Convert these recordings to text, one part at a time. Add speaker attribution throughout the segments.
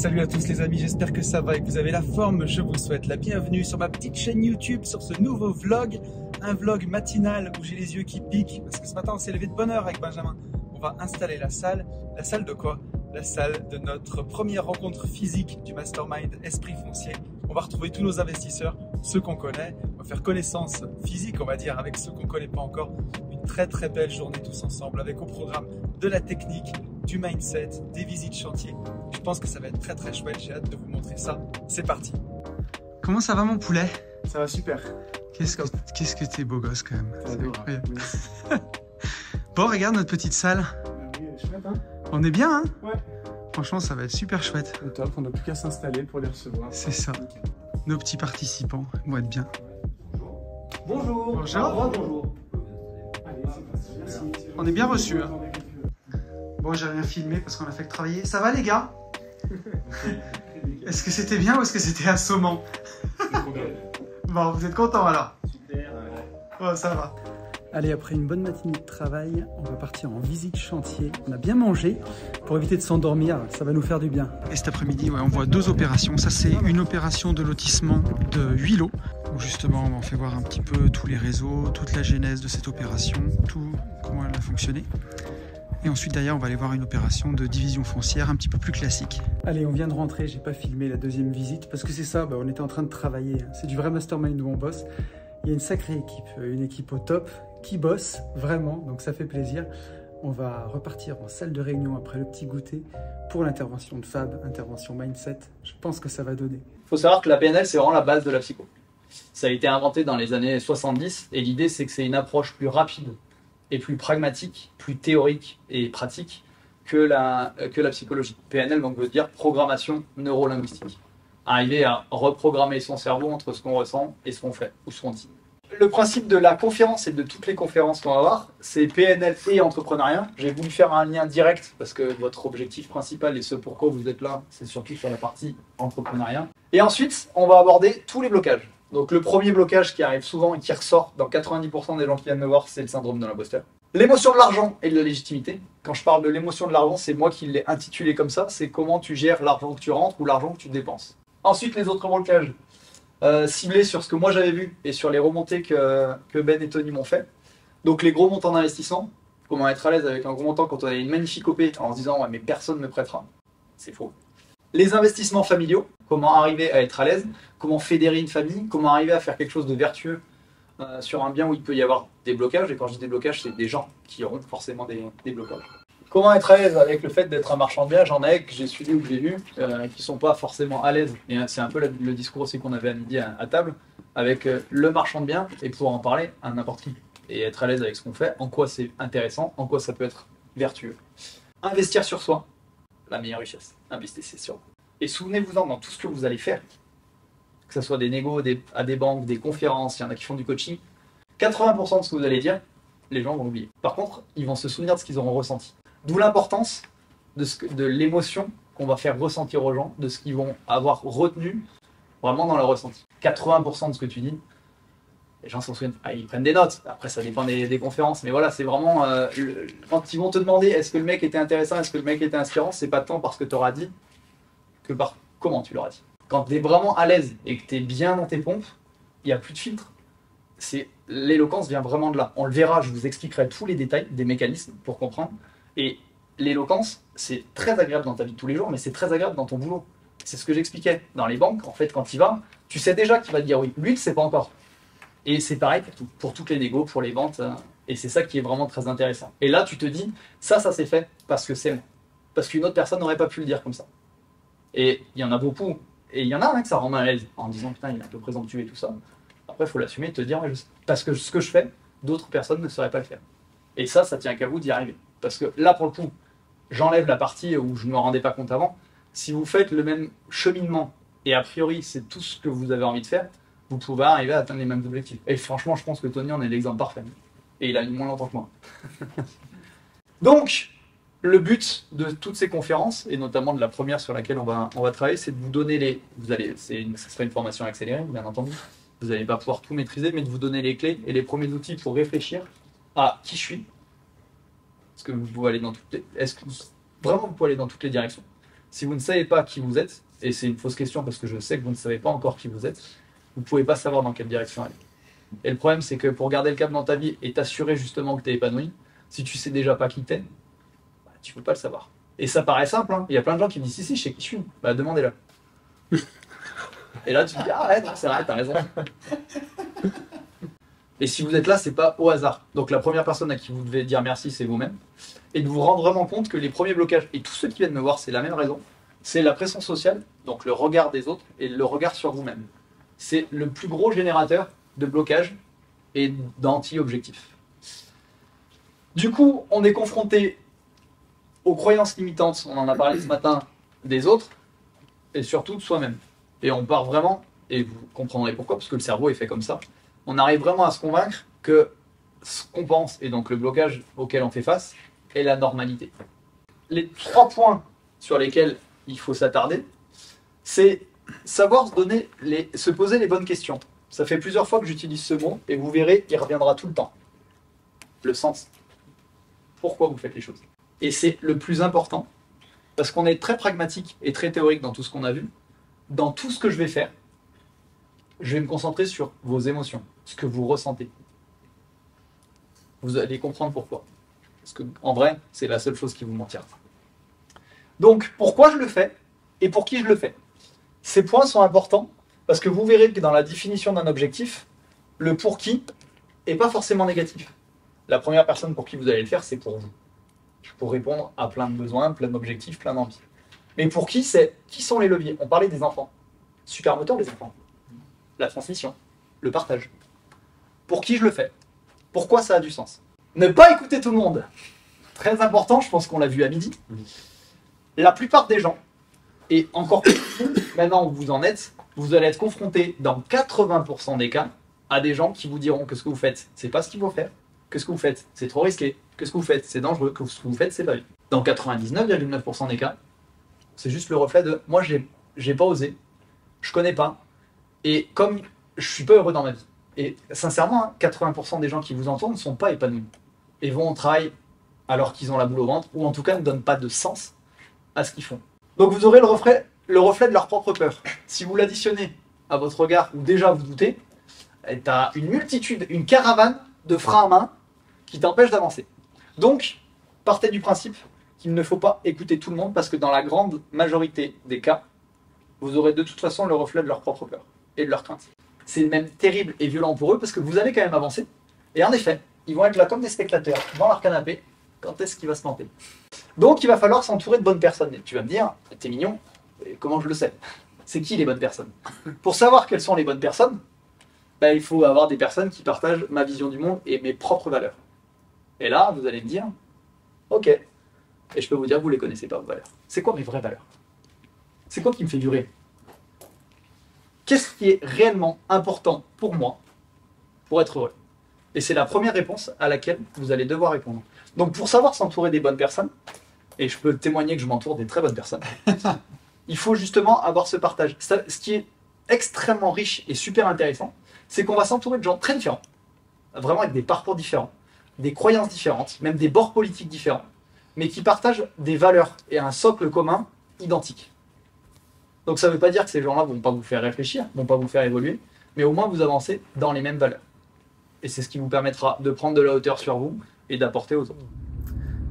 Speaker 1: salut à tous les amis, j'espère que ça va et que vous avez la forme. Je vous souhaite la bienvenue sur ma petite chaîne YouTube, sur ce nouveau vlog. Un vlog matinal où j'ai les yeux qui piquent parce que ce matin on s'est levé de bonne heure avec Benjamin. On va installer la salle. La salle de quoi? La salle de notre première rencontre physique du Mastermind Esprit Foncier. On va retrouver tous nos investisseurs, ceux qu'on connaît. On va faire connaissance physique, on va dire, avec ceux qu'on ne connaît pas encore. Une très belle journée tous ensemble avec au programme de la technique, du mindset, des visites chantier. Je pense que ça va être très chouette, j'ai hâte de vous montrer ça. C'est parti. Comment ça va mon poulet?
Speaker 2: Ça va super.
Speaker 1: Qu'est-ce que t'es beau gosse quand même.
Speaker 2: C'est incroyable.
Speaker 1: Bon, regarde notre petite salle.
Speaker 2: Oui, elle est chouette, hein?
Speaker 1: On est bien, hein?
Speaker 2: Ouais.
Speaker 1: Franchement, ça va être super chouette.
Speaker 2: Au top, on n'a plus qu'à s'installer pour les recevoir.
Speaker 1: C'est ça. Nos petits participants vont être bien.
Speaker 2: Bonjour.
Speaker 1: Bonjour.
Speaker 2: Bonjour. Allez, c'est parti. Merci.
Speaker 1: On est bien reçus. Hein. Bon, j'ai rien filmé parce qu'on a fait que travailler. Ça va les gars? Est-ce que c'était bien ou est-ce que c'était assommant? Bon, vous êtes contents alors?
Speaker 2: Super.
Speaker 1: Oh, ça va. Allez, après une bonne matinée de travail, on va partir en visite chantier. On a bien mangé pour éviter de s'endormir, ça va nous faire du bien. Et cet après-midi, ouais, on voit deux opérations. Ça, c'est une opération de lotissement de 8 lots, où justement, on fait voir un petit peu tous les réseaux, toute la genèse de cette opération, tout comment elle a fonctionné. Et ensuite, derrière, on va aller voir une opération de division foncière un petit peu plus classique. Allez, on vient de rentrer, j'ai pas filmé la deuxième visite, parce que c'est ça, on était en train de travailler. C'est du vrai mastermind où on bosse. Il y a une sacrée équipe, une équipe au top, qui bosse vraiment, donc ça fait plaisir. On va repartir en salle de réunion après le petit goûter pour l'intervention de Fab, intervention mindset. Je pense que ça va donner.
Speaker 3: Il faut savoir que la PNL, c'est vraiment la base de la psycho. Ça a été inventé dans les années 70 et l'idée, c'est que c'est une approche plus rapide et plus pragmatique, plus théorique et pratique que la psychologie. PNL donc, veut dire programmation neuro-linguistique. Arriver à reprogrammer son cerveau entre ce qu'on ressent et ce qu'on fait ou ce qu'on dit. Le principe de la conférence et de toutes les conférences qu'on va avoir, c'est PNL et entrepreneuriat. J'ai voulu faire un lien direct parce que votre objectif principal et ce pourquoi vous êtes là, c'est surtout sur la partie entrepreneuriat. Et ensuite, on va aborder tous les blocages. Donc le premier blocage qui arrive souvent et qui ressort dans 90% des gens qui viennent me voir, c'est le syndrome de l'imposteur. L'émotion de l'argent et de la légitimité. Quand je parle de l'émotion de l'argent, c'est moi qui l'ai intitulé comme ça, c'est comment tu gères l'argent que tu rentres ou l'argent que tu dépenses. Ensuite, les autres blocages, ciblés sur ce que moi j'avais vu et sur les remontées que Ben et Tony m'ont fait. Donc les gros montants d'investissement, comment être à l'aise avec un gros montant quand on a une magnifique OP en se disant ouais, mais personne ne me prêtera. C'est faux. Les investissements familiaux, comment arriver à être à l'aise, comment fédérer une famille, comment arriver à faire quelque chose de vertueux sur un bien où il peut y avoir des blocages. Et quand je dis des blocages, c'est des gens qui auront forcément des blocages. Comment être à l'aise avec le fait d'être un marchand de biens? J'en ai que j'ai suivi ou que j'ai vu qui ne sont pas forcément à l'aise. Et c'est un peu le discours aussi qu'on avait à midi à table avec le marchand de biens et pouvoir en parler à n'importe qui. Et être à l'aise avec ce qu'on fait, en quoi c'est intéressant, en quoi ça peut être vertueux. Investir sur soi, la meilleure richesse. Investissez sur vous. Et souvenez-vous-en dans tout ce que vous allez faire, que ce soit des négos, à des banques, des conférences, il y en a qui font du coaching, 80% de ce que vous allez dire, les gens vont oublier. Par contre, ils vont se souvenir de ce qu'ils auront ressenti. D'où l'importance de l'émotion qu'on va faire ressentir aux gens, de ce qu'ils vont avoir retenu vraiment dans leur ressenti. 80% de ce que tu dis, les gens s'en souviennent, ils prennent des notes. Après, ça dépend des conférences, mais voilà, c'est vraiment quand ils vont te demander est-ce que le mec était intéressant, est-ce que le mec était inspirant, c'est pas tant parce que tu auras dit que par comment tu l'auras dit. Quand tu es vraiment à l'aise et que tu es bien dans tes pompes, il n'y a plus de filtre. L'éloquence vient vraiment de là. On le verra, je vous expliquerai tous les détails des mécanismes pour comprendre. Et l'éloquence, c'est très agréable dans ta vie de tous les jours, mais c'est très agréable dans ton boulot. C'est ce que j'expliquais. Dans les banques, en fait, quand tu y vas, tu sais déjà qu'il va te dire oui. Lui, il ne sait pas encore. Et c'est pareil pour tout, pour toutes les négos, pour les ventes. Et c'est ça qui est vraiment très intéressant. Et là, tu te dis, ça s'est fait parce que c'est moi. Parce qu'une autre personne n'aurait pas pu le dire comme ça. Et il y en a beaucoup. Et il y en a un que ça rend mal à l'aise en disant, putain, il est un peu présomptueux et tout ça. Après, il faut l'assumer et te dire, ouais, je sais. Parce que ce que je fais, d'autres personnes ne sauraient pas le faire. Et ça tient qu'à vous d'y arriver. Parce que là, pour le coup, j'enlève la partie où je ne me rendais pas compte avant. Si vous faites le même cheminement, et a priori, c'est tout ce que vous avez envie de faire, vous pouvez arriver à atteindre les mêmes objectifs. Et franchement, je pense que Tony en est l'exemple parfait. Et il a mis moins longtemps que moi. Donc, le but de toutes ces conférences, et notamment de la première sur laquelle on va travailler, c'est de vous donner ça sera une formation accélérée, bien entendu. Vous n'allez pas pouvoir tout maîtriser, mais de vous donner les clés et les premiers outils pour réfléchir à qui je suis. Est-ce que vous pouvez aller dans toutes les directions? Si vous ne savez pas qui vous êtes, et c'est une fausse question parce que je sais que vous ne savez pas encore qui vous êtes, vous ne pouvez pas savoir dans quelle direction aller. Et le problème, c'est que pour garder le cap dans ta vie et t'assurer justement que tu es épanoui, si tu sais déjà pas qui t'es, bah, tu peux pas le savoir. Et ça paraît simple, hein. Il y a plein de gens qui me disent si, je sais qui je suis. Bah, demandez-le. Et là, tu te dis, ah ouais, c'est vrai, t'as raison. Et si vous êtes là, c'est pas au hasard. Donc la première personne à qui vous devez dire merci, c'est vous-même. Et de vous rendre vraiment compte que les premiers blocages, et tous ceux qui viennent me voir, c'est la même raison, c'est la pression sociale, donc le regard des autres et le regard sur vous-même. C'est le plus gros générateur de blocage et d'anti-objectifs. Du coup, on est confronté aux croyances limitantes, on en a parlé ce matin, des autres, et surtout de soi-même. Et on part vraiment, et vous comprendrez pourquoi, parce que le cerveau est fait comme ça, on arrive vraiment à se convaincre que ce qu'on pense, et donc le blocage auquel on fait face, est la normalité. Les 3 points sur lesquels il faut s'attarder, c'est savoir se poser les bonnes questions. Ça fait plusieurs fois que j'utilise ce mot, et vous verrez, il reviendra tout le temps. Le sens. Pourquoi vous faites les choses. Et c'est le plus important, parce qu'on est très pragmatique et très théorique dans tout ce qu'on a vu. Dans tout ce que je vais faire, je vais me concentrer sur vos émotions, ce que vous ressentez. Vous allez comprendre pourquoi. Parce que, en vrai, c'est la seule chose qui vous mentira. Donc, pourquoi je le fais et pour qui je le fais? Ces points sont importants parce que vous verrez que dans la définition d'un objectif, le pour qui n'est pas forcément négatif. La première personne pour qui vous allez le faire, c'est pour vous. Pour répondre à plein de besoins, plein d'objectifs, plein d'envies. Mais pour qui sont les leviers? On parlait des enfants. Super moteur, les enfants. La transmission, le partage. Pour qui je le fais? Pourquoi ça a du sens? Ne pas écouter tout le monde. Très important, je pense qu'on l'a vu à midi. La plupart des gens, et encore plus maintenant où vous en êtes, vous allez être confrontés dans 80% des cas à des gens qui vous diront que ce que vous faites, c'est pas ce qu'il faut faire, que ce que vous faites, c'est trop risqué, que ce que vous faites, c'est dangereux, que ce que vous faites, c'est pas bien. Dans 99,9% des cas, c'est juste le reflet de moi, j'ai pas osé, je connais pas, et comme je suis pas heureux dans ma vie. Et sincèrement, 80% des gens qui vous entourent ne sont pas épanouis et vont au travail alors qu'ils ont la boule au ventre, ou en tout cas ne donnent pas de sens à ce qu'ils font. Donc vous aurez le reflet de leur propre peur. Si vous l'additionnez à votre regard, où déjà vous doutez, tu as une caravane de freins à main qui t'empêche d'avancer. Donc, partez du principe qu'il ne faut pas écouter tout le monde, parce que dans la grande majorité des cas, vous aurez de toute façon le reflet de leur propre peur et de leur crainte. C'est même terrible et violent pour eux, parce que vous allez quand même avancer. Et en effet, ils vont être là comme des spectateurs, dans leur canapé. Quand est-ce qu'il va se planter? Donc il va falloir s'entourer de bonnes personnes. Et tu vas me dire, t'es mignon, et comment je le sais? C'est qui les bonnes personnes? Pour savoir quelles sont les bonnes personnes, ben, il faut avoir des personnes qui partagent ma vision du monde et mes propres valeurs. Et là, vous allez me dire, ok, et je peux vous dire que vous ne les connaissez pas, vos valeurs. C'est quoi mes vraies valeurs? C'est quoi qui me fait durer? Qu'est-ce qui est réellement important pour moi pour être heureux? Et c'est la première réponse à laquelle vous allez devoir répondre. Donc pour savoir s'entourer des bonnes personnes, et je peux témoigner que je m'entoure des très bonnes personnes, il faut justement avoir ce partage. Ce qui est extrêmement riche et super intéressant, c'est qu'on va s'entourer de gens très différents, vraiment avec des parcours différents, des croyances différentes, même des bords politiques différents, mais qui partagent des valeurs et un socle commun identique. Donc ça ne veut pas dire que ces gens-là ne vont pas vous faire réfléchir, ne vont pas vous faire évoluer, mais au moins vous avancez dans les mêmes valeurs. Et c'est ce qui vous permettra de prendre de la hauteur sur vous et d'apporter aux autres.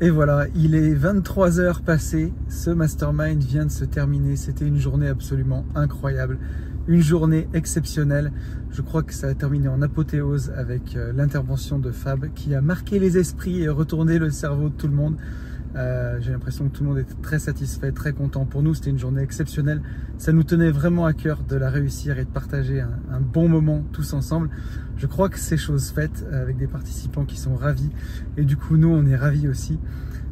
Speaker 1: Et voilà, il est 23 h passées, ce mastermind vient de se terminer, c'était une journée absolument incroyable, une journée exceptionnelle. Je crois que ça a terminé en apothéose avec l'intervention de Fab qui a marqué les esprits et retourné le cerveau de tout le monde. J'ai l'impression que tout le monde était très satisfait, très content. Pour nous, c'était une journée exceptionnelle. Ça nous tenait vraiment à cœur de la réussir et de partager un bon moment tous ensemble. Je crois que c'est chose faite avec des participants qui sont ravis. Et du coup, nous, on est ravis aussi.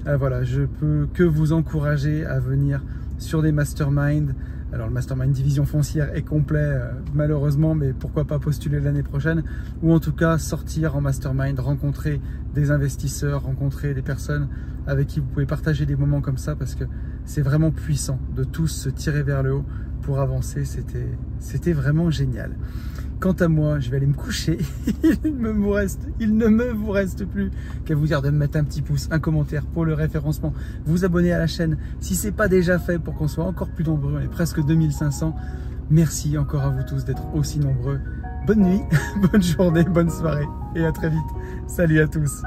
Speaker 1: Voilà, je peux que vous encourager à venir sur des masterminds. Alors, le mastermind division foncière est complet, malheureusement, mais pourquoi pas postuler l'année prochaine, ou en tout cas sortir en mastermind, rencontrer des investisseurs, rencontrer des personnes avec qui vous pouvez partager des moments comme ça, parce que c'est vraiment puissant de tous se tirer vers le haut pour avancer. C'était vraiment génial. Quant à moi, je vais aller me coucher. Il ne me vous reste plus qu'à vous dire de me mettre un petit pouce, un commentaire pour le référencement, vous abonner à la chaîne si ce n'est pas déjà fait pour qu'on soit encore plus nombreux. On est presque 2500. Merci encore à vous tous d'être aussi nombreux. Bonne nuit, bonne journée, bonne soirée et à très vite. Salut à tous.